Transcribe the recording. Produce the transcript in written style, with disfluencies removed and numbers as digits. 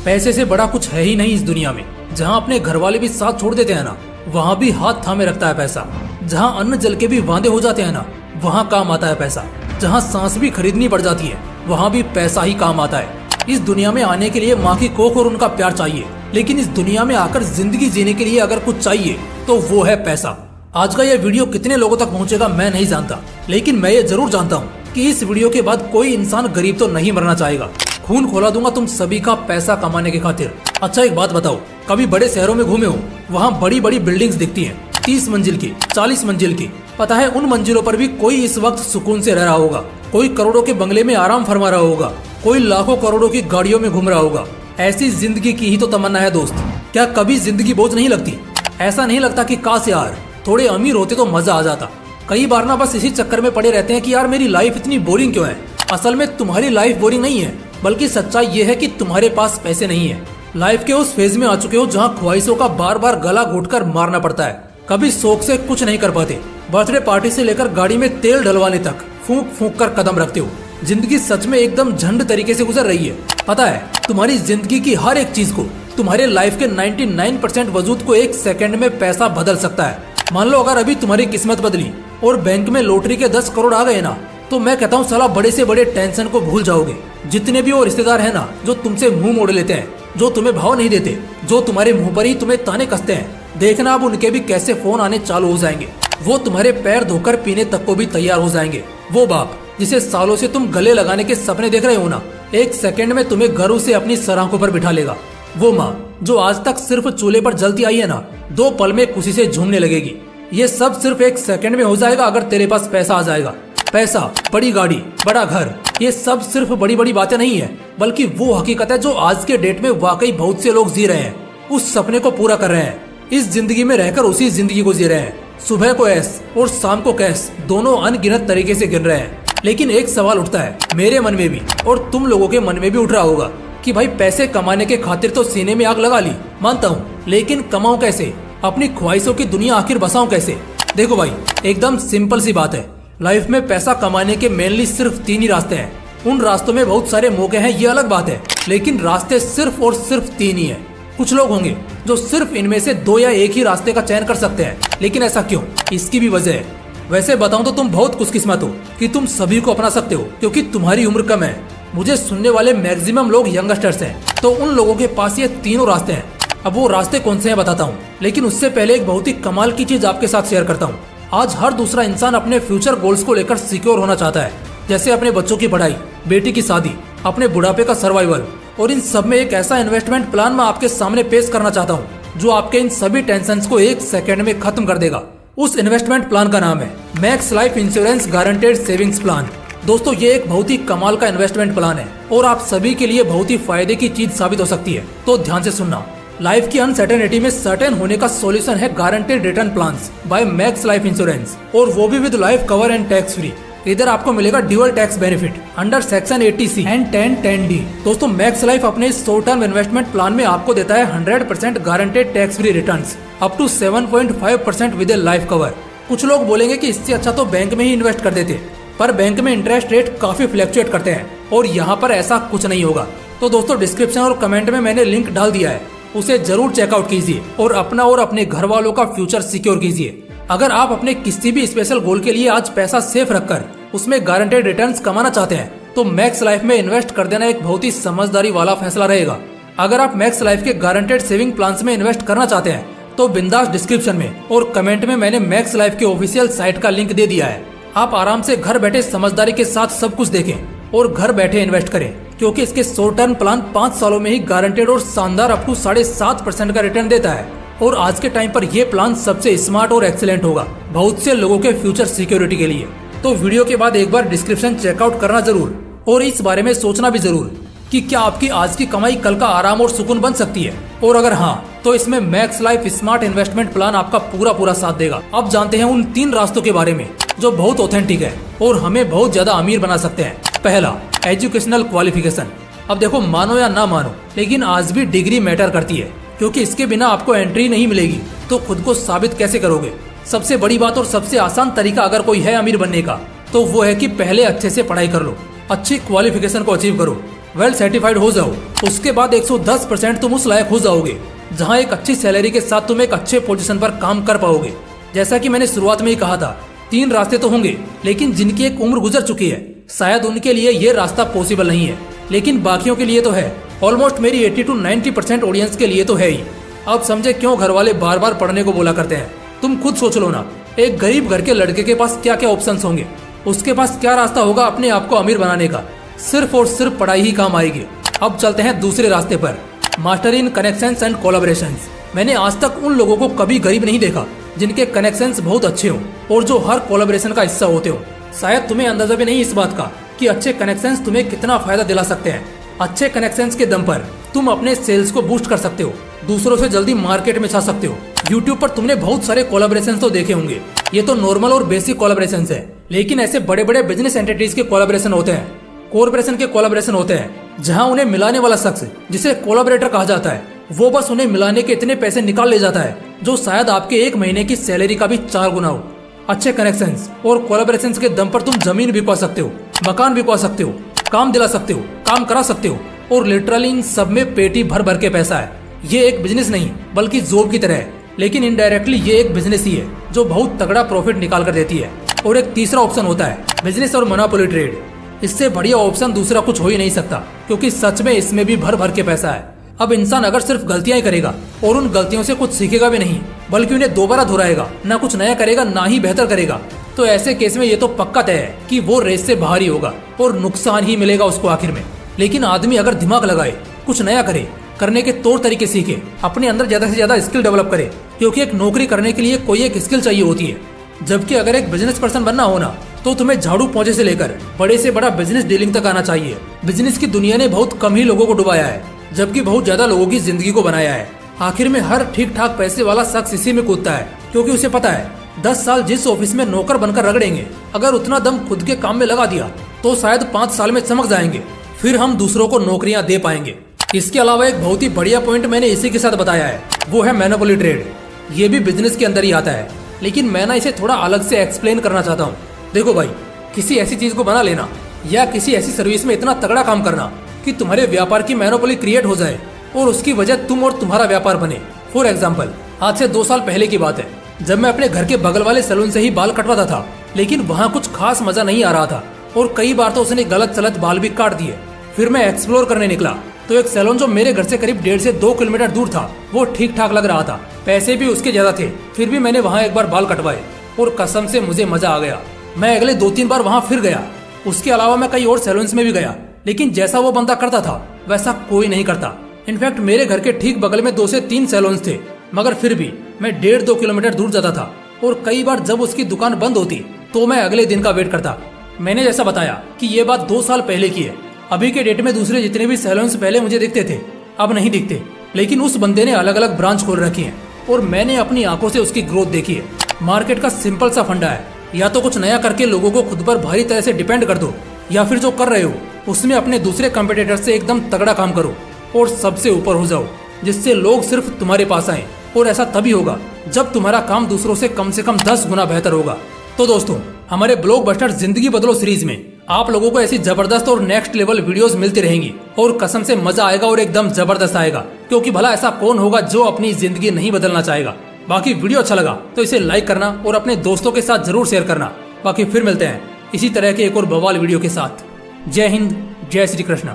पैसे से बड़ा कुछ है ही नहीं इस दुनिया में। जहाँ अपने घर वाले भी साथ छोड़ देते हैं ना, वहाँ भी हाथ थामे रखता है पैसा। जहाँ अन्न जल के भी वांदे हो जाते हैं ना, वहाँ काम आता है पैसा। जहाँ सांस भी खरीदनी पड़ जाती है, वहाँ भी पैसा ही काम आता है। इस दुनिया में आने के लिए माँ की कोख और उनका प्यार चाहिए, लेकिन इस दुनिया में आकर जिंदगी जीने के लिए अगर कुछ चाहिए तो वो है पैसा। आज का यह वीडियो कितने लोगों तक पहुँचेगा मैं नहीं जानता, लेकिन मैं ये जरूर जानता हूँ कि इस वीडियो के बाद कोई इंसान गरीब तो नहीं मरना चाहेगा। खून खोला दूंगा तुम सभी का पैसा कमाने की खातिर। अच्छा एक बात बताओ, कभी बड़े शहरों में घूमे हो? वहाँ बड़ी बड़ी बिल्डिंग्स दिखती हैं, 30 मंजिल की, 40 मंजिल की। पता है उन मंजिलों पर भी कोई इस वक्त सुकून से रह रहा होगा, कोई करोड़ों के बंगले में आराम फरमा रहा होगा, कोई लाखों करोड़ों की गाड़ियों में घूम रहा होगा। ऐसी जिंदगी की ही तो तमन्ना है दोस्त। क्या कभी जिंदगी बोझ नहीं लगती? ऐसा नहीं लगता कि काश यार थोड़े अमीर होते तो मजा आ जाता? कई बार ना बस इसी चक्कर में पड़े रहते हैं कि यार मेरी लाइफ इतनी बोरिंग क्यों है। असल में तुम्हारी लाइफ बोरिंग नहीं है, बल्कि सच्चाई ये है कि तुम्हारे पास पैसे नहीं है। लाइफ के उस फेज में आ चुके हो जहाँ ख्वाहिशों का बार बार गला घोटकर मारना पड़ता है। कभी शौक से कुछ नहीं कर पाते, बर्थडे पार्टी से लेकर गाड़ी में तेल डलवाने तक फूंक फूंक कर कदम रखते हो। जिंदगी सच में एकदम झंड तरीके से गुजर रही है। पता है तुम्हारी जिंदगी की हर एक चीज को, तुम्हारे लाइफ के 99% वजूद को एक सेकंड में पैसा बदल सकता है। मान लो अगर अभी तुम्हारी किस्मत बदली और बैंक में लॉटरी के 10 करोड़ आ गए ना, तो मैं कहता हूँ साला बड़े से बड़े टेंशन को भूल जाओगे। जितने भी वो रिश्तेदार हैं ना जो तुमसे मुंह मोड़ लेते हैं, जो तुम्हें भाव नहीं देते, जो तुम्हारे मुंह पर ही तुम्हें ताने कसते हैं, देखना अब उनके भी कैसे फोन आने चालू हो जाएंगे। वो तुम्हारे पैर धोकर पीने तक को भी तैयार हो जाएंगे। वो बाप जिसे सालों से तुम गले लगाने के सपने देख रहे हो ना, एक सेकंड में तुम्हें गर्व से अपनी सराखों पर बिठा लेगा। वो माँ जो आज तक सिर्फ चूल्हे पर जलती आई है ना, 2 पल में खुशी से झूमने लगेगी। ये सब सिर्फ एक सेकंड में हो जाएगा अगर तेरे पास पैसा आ जाएगा। पैसा, बड़ी गाड़ी, बड़ा घर, ये सब सिर्फ बड़ी बड़ी बातें नहीं है, बल्कि वो हकीकत है जो आज के डेट में वाकई बहुत से लोग जी रहे हैं। उस सपने को पूरा कर रहे हैं, इस जिंदगी में रहकर उसी जिंदगी को जी रहे हैं। सुबह को ऐश और शाम को कैश, दोनों अनगिनत तरीके से गिन रहे हैं। लेकिन एक सवाल उठता है मेरे मन में भी और तुम लोगों के मन में भी उठ रहा होगा कि भाई पैसे कमाने के खातिर तो सीने में आग लगा ली, मानता हूँ, लेकिन कमाऊं कैसे? अपनी ख्वाहिशों की दुनिया आखिर बसाऊं कैसे? देखो भाई, एकदम सिंपल सी बात है। लाइफ में पैसा कमाने के मेनली सिर्फ 3 ही रास्ते हैं। उन रास्तों में बहुत सारे मौके हैं, ये अलग बात है, लेकिन रास्ते सिर्फ और सिर्फ 3 ही हैं। कुछ लोग होंगे जो सिर्फ इनमें से 2 या 1 ही रास्ते का चयन कर सकते हैं, लेकिन ऐसा क्यों? इसकी भी वजह है। वैसे बताऊं तो तुम बहुत खुशकिस्मत हो कि तुम सभी को अपना सकते हो, क्योंकि तुम्हारी उम्र कम है। मुझे सुनने वाले मैक्सिमम लोग यंगस्टर्स हैं, तो उन लोगों के पास ये 3 रास्ते हैं। अब वो रास्ते कौन से हैं बताता हूँ, लेकिन उससे पहले एक बहुत ही कमाल की चीज आपके साथ शेयर करता हूँ। आज हर दूसरा इंसान अपने फ्यूचर गोल्स को लेकर सिक्योर होना चाहता है, जैसे अपने बच्चों की पढ़ाई, बेटी की शादी, अपने बुढ़ापे का सर्वाइवल। और इन सब में एक ऐसा इन्वेस्टमेंट प्लान मैं आपके सामने पेश करना चाहता हूँ जो आपके इन सभी टेंशंस को एक सेकंड में खत्म कर देगा। उस इन्वेस्टमेंट प्लान का नाम है max Life insurance guaranteed savings plan. दोस्तों ये एक बहुत ही कमाल का इन्वेस्टमेंट प्लान है और आप सभी के लिए बहुत ही फायदे की चीज साबित हो सकती है। तो ध्यान से सुनना। लाइफ की अनसर्टेनिटी में सर्टेन होने का सॉल्यूशन है guaranteed return plans by Max Life insurance, और वो भी with life cover and tax free. इधर आपको मिलेगा dual tax benefit under section 80C and 1010D। दोस्तों मैक्स लाइफ अपने इस शॉर्ट टर्म इन्वेस्टमेंट प्लान में आपको देता है 100% guaranteed tax free returns up to 7.5% with a life cover. कुछ लोग बोलेंगे कि इससे अच्छा तो बैंक में ही इन्वेस्ट कर देते, पर बैंक में इंटरेस्ट रेट काफी फ्लक्चुएट करते हैं और यहाँ पर ऐसा कुछ नहीं होगा। तो दोस्तों डिस्क्रिप्शन और कमेंट में मैंने लिंक डाल दिया है, उसे जरूर चेकआउट कीजिए और अपना और अपने घर वालों का फ्यूचर सिक्योर कीजिए। अगर आप अपने किसी भी स्पेशल गोल के लिए आज पैसा सेफ रखकर उसमें गारंटेड रिटर्न्स कमाना चाहते हैं, तो मैक्स लाइफ में इन्वेस्ट कर देना एक बहुत ही समझदारी वाला फैसला रहेगा। अगर आप मैक्स लाइफ के गारंटेड सेविंग प्लान्स में इन्वेस्ट करना चाहते हैं, तो बिंदास डिस्क्रिप्शन में और कमेंट में मैंने मैक्स लाइफ के ऑफिशियल साइट का लिंक दे दिया है। आप आराम से घर बैठे समझदारी के साथ सब कुछ देखें और घर बैठे इन्वेस्ट करें, क्योंकि इसके शॉर्ट टर्म प्लान 5 सालों में ही गारंटेड और शानदार अप टू 7.5% का रिटर्न देता है। और आज के टाइम पर यह प्लान सबसे स्मार्ट और एक्सीलेंट होगा बहुत से लोगों के फ्यूचर सिक्योरिटी के लिए। तो वीडियो के बाद एक बार डिस्क्रिप्शन चेकआउट करना जरूर और इस बारे में सोचना भी जरूर कि क्या आपकी आज की कमाई कल का आराम और सुकून बन सकती है, और अगर हाँ तो इसमें max life smart investment plan आपका पूरा साथ देगा। अब जानते हैं उन 3 रास्तों के बारे में जो बहुत ऑथेंटिक है और हमें बहुत ज्यादा अमीर बना सकते हैं। पहला, एजुकेशनल क्वालिफिकेशन। अब देखो मानो या ना मानो, लेकिन आज भी डिग्री मैटर करती है, क्योंकि इसके बिना आपको एंट्री नहीं मिलेगी। तो खुद को साबित कैसे करोगे? सबसे बड़ी बात और सबसे आसान तरीका अगर कोई है अमीर बनने का, तो वो है कि पहले अच्छे से पढ़ाई कर लो, अच्छी क्वालिफिकेशन को अचीव करो वेल सर्टिफाइड हो जाओ, उसके बाद 110% तुम उस लायक हो जाओगे जहाँ एक अच्छी सैलरी के साथ तुम एक अच्छे पोजीशन पर काम कर पाओगे। जैसा कि मैंने शुरुआत में ही कहा था, 3 रास्ते तो होंगे, लेकिन जिनकी एक उम्र गुजर चुकी है शायद उनके लिए ये रास्ता पॉसिबल नहीं है, लेकिन बाकियों के लिए तो है। ऑलमोस्ट मेरी 80 to 90% ऑडियंस के लिए तो है ही। अब समझे क्यों घर वाले बार बार पढ़ने को बोला करते हैं। तुम खुद सोच लो ना, एक गरीब घर के लड़के के पास क्या क्या ऑप्शंस होंगे, उसके पास क्या रास्ता होगा अपने आप को अमीर बनाने का। सिर्फ और सिर्फ पढ़ाई ही काम आएगी। अब चलते हैं दूसरे रास्ते पर, master in connections and collaborations. मैंने आज तक उन लोगों को कभी गरीब नहीं देखा जिनके कनेक्शंस बहुत अच्छे हो और जो हर कोलैबोरेशन का हिस्सा होते हो। शायद तुम्हें अंदाजा भी नहीं इस बात का कि अच्छे कनेक्शंस तुम्हें कितना फायदा दिला सकते हैं। अच्छे कनेक्शंस के दम पर तुम अपने सेल्स को बूस्ट कर सकते हो, दूसरों से जल्दी मार्केट में छा सकते हो। यूट्यूब पर तुमने बहुत सारे कोलैबोरेशंस तो देखे होंगे, ये तो नॉर्मल और बेसिक कोलैबोरेशंस है, लेकिन ऐसे बड़े बड़े बिजनेस एंटिटीज के कोलैबोरेशन होते हैं, कॉर्पोरेशन के कोलैबोरेशन होते हैं, जहां उन्हें मिलाने वाला शख्स जिसे कोलैबोरेटर कहा जाता है वो बस उन्हें मिलाने के इतने पैसे निकाल ले जाता है जो शायद आपके 1 महीने की सैलरी का भी 4 गुना हो। अच्छे कनेक्शंस और कोलैबोरेशंस के दम पर तुम जमीन बिकवा सकते हो, मकान बिकवा सकते हो, काम दिला सकते हो, काम करा सकते हो, और लिटरली इन सब में पेटी भर भर के पैसा है। ये एक बिजनेस नहीं बल्कि जॉब की तरह है, लेकिन इनडायरेक्टली ये एक बिजनेस ही है जो बहुत तगड़ा प्रॉफिट निकाल कर देती है। और एक तीसरा ऑप्शन होता है बिजनेस और मोनोपोली ट्रेड। इससे बढ़िया ऑप्शन दूसरा कुछ हो ही नहीं सकता, क्योंकि सच में इसमें भी भर भर के पैसा है। अब इंसान अगर सिर्फ गलतियां ही करेगा और उन गलतियों से कुछ सीखेगा भी नहीं, बल्कि उन्हें दोबारा दोहराएगा, ना कुछ नया करेगा ना ही बेहतर करेगा, तो ऐसे केस में ये तो पक्का तय है कि वो रेस से बाहर ही होगा और नुकसान ही मिलेगा उसको आखिर में। लेकिन आदमी अगर दिमाग लगाए, कुछ नया करे, करने के तौर तरीके सीखे, अपने अंदर ज्यादा से ज्यादा स्किल डेवलप करे, क्योंकि एक नौकरी करने के लिए कोई एक स्किल चाहिए होती है। जबकि अगर एक बिजनेस पर्सन बनना हो ना, तो तुम्हें झाड़ू पोंछे से लेकर बड़े से बड़ा बिजनेस डीलिंग तक आना चाहिए। बिजनेस की दुनिया ने बहुत कम ही लोगों को डुबाया है, जबकि बहुत ज्यादा लोगों की जिंदगी को बनाया है। आखिर में हर ठीक ठाक पैसे वाला शख्स इसी में कूदता है, क्योंकि उसे पता है 10 साल जिस ऑफिस में नौकर बनकर रगड़ेंगे, अगर उतना दम खुद के काम में लगा दिया तो शायद 5 साल में चमक जाएंगे, फिर हम दूसरों को नौकरियां दे पाएंगे। इसके अलावा एक बहुत ही बढ़िया पॉइंट मैंने इसी के साथ बताया है, वो है मोनोपोली ट्रेड। ये भी बिजनेस के अंदर ही आता है, लेकिन मैं ना इसे थोड़ा अलग से एक्सप्लेन करना चाहता हूँ। देखो भाई, किसी ऐसी चीज को बना लेना या किसी ऐसी सर्विस में इतना तगड़ा काम करना कि तुम्हारे व्यापार की मोनोपोली क्रिएट हो जाए और उसकी वजह तुम और तुम्हारा व्यापार बने। फॉर एग्जाम्पल, आज से 2 साल पहले की बात है, जब मैं अपने घर के बगल वाले सैलून से ही बाल कटवाता था, लेकिन वहाँ कुछ खास मजा नहीं आ रहा था और कई बार तो उसने गलत सलत बाल भी काट दिए। फिर मैं एक्सप्लोर करने निकला तो एक सैलून जो मेरे घर से करीब 1.5 से 2 किलोमीटर दूर था, वो ठीक ठाक लग रहा था, पैसे भी उसके ज्यादा थे। फिर भी मैंने वहाँ एक बार बाल कटवाए और कसम से मुझे मजा आ गया। मैं अगले 2-3 बार वहाँ फिर गया। उसके अलावा मैं कई और सैलून्स में भी गया, लेकिन जैसा वो बंदा करता था वैसा कोई नहीं करता। इनफैक्ट मेरे घर के ठीक बगल में 2 से 3 सैलून्स थे, मगर फिर भी मैं 1.5-2 किलोमीटर दूर जाता था और कई बार जब उसकी दुकान बंद होती तो मैं अगले दिन का वेट करता। मैंने जैसा बताया कि ये बात 2 साल पहले की है। अभी के डेट में दूसरे जितने भी सैलून्स पहले मुझे दिखते थे अब नहीं दिखते, लेकिन उस बंदे ने अलग अलग ब्रांच खोल रखी है और मैंने अपनी आंखों से उसकी ग्रोथ देखी है। मार्केट का सिंपल सा फंडा है, या तो कुछ नया करके लोगों को खुद पर भारी तरह से डिपेंड कर दो, या फिर जो कर रहे हो उसमें अपने दूसरे कंपटीटर से एकदम तगड़ा काम करो और सबसे ऊपर हो जाओ, जिससे लोग सिर्फ तुम्हारे पास आए। और ऐसा तभी होगा जब तुम्हारा काम दूसरों से कम 10 गुना बेहतर होगा। तो दोस्तों, हमारे ब्लॉकबस्टर जिंदगी बदलो सीरीज में आप लोगों को ऐसी जबरदस्त और नेक्स्ट लेवल वीडियोस मिलती रहेंगी और कसम से मजा आएगा और एकदम जबरदस्त आएगा, क्योंकि भला ऐसा कौन होगा जो अपनी जिंदगी नहीं बदलना चाहेगा। बाकी वीडियो अच्छा लगा तो इसे लाइक करना और अपने दोस्तों के साथ जरूर शेयर करना। बाकी फिर मिलते हैं इसी तरह के एक और बवाल वीडियो के साथ। जय हिंद, जय श्री कृष्ण।